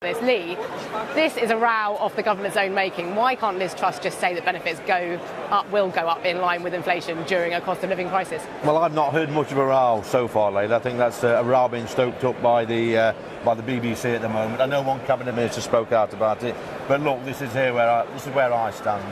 Lee, this is a row of the government's own making. Why can't Liz Truss just say that benefits will go up in line with inflation during a cost of living crisis? Well, I've not heard much of a row so far, Lee. I think that's a row being stoked up by the BBC at the moment. I know one cabinet minister spoke out about it, but look, this is where I stand.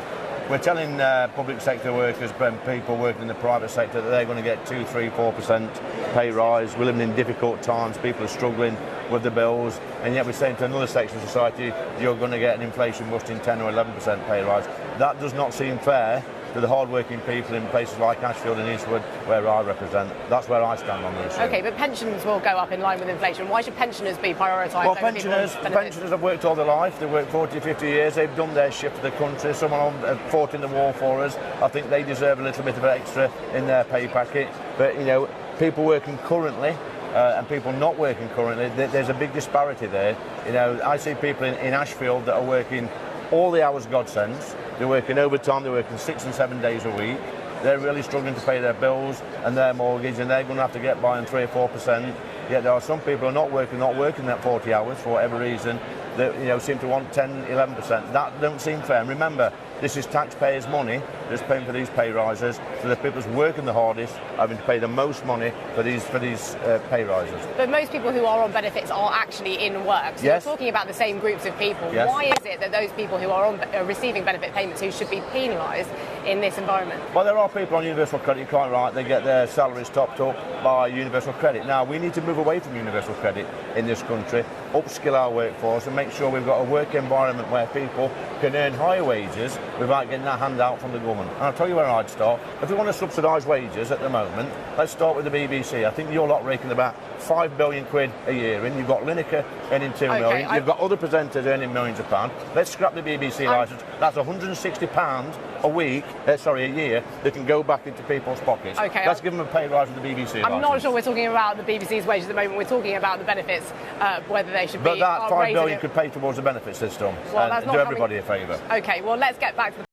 We're telling public sector workers and people working in the private sector that they're going to get 2, 3, 4% pay rise. We're living in difficult times. People are struggling with the bills, and yet we're saying to another section of society, you're going to get an inflation-busting 10 or 11% pay rise. That does not seem fair to the hard-working people in places like Ashfield and Eastwood, where I represent. That's where I stand on this. OK, but pensions will go up in line with inflation. Why should pensioners be prioritised? Well, pensioners have worked all their life. They've worked 40, 50 years. They've done their shift for the country. Someone fought in the war for us. I think they deserve a little bit of extra in their pay packet. But, you know, people working currently and people not working currently, there's a big disparity there. You know, I see people in Ashfield that are working all the hours God sends. They're working overtime, they're working 6 and 7 days a week. They're really struggling to pay their bills and their mortgage, and they're going to have to get by on 3 or 4%. Yet there are some people who are not working that 40 hours for whatever reason, that seem to want 10, 11%. That don't seem fair. And remember, this is taxpayers' money that's paying for these pay rises, so the people who's working the hardest having to pay the most money for these pay rises. But most people who are on benefits are actually in work. So yes. You're talking about the same groups of people. Yes. Why is it that those people who are receiving benefit payments who should be penalised in this environment? Well, there are people on universal credit, you're quite right, they get their salaries topped up by universal credit. Now, we need to move away from universal credit in this country, upskill our workforce and make sure we've got a work environment where people can earn higher wages without getting that handout from the government. And I'll tell you where I'd start. If we want to subsidise wages at the moment, let's start with the BBC. I think you're lot raking about £5 billion a year in. You've got Lineker earning £2 million. You've got other presenters earning millions of pounds. Let's scrap the BBC licence. That's £160 a year that can go back into people's pockets. Okay, let's give them a pay rise with the BBC I'm not sure we're talking about the BBC's wages at the moment. We're talking about the benefits, whether they should be. But that £5 billion could pay towards the benefit system and do everybody a favour. OK, well, let's get back to the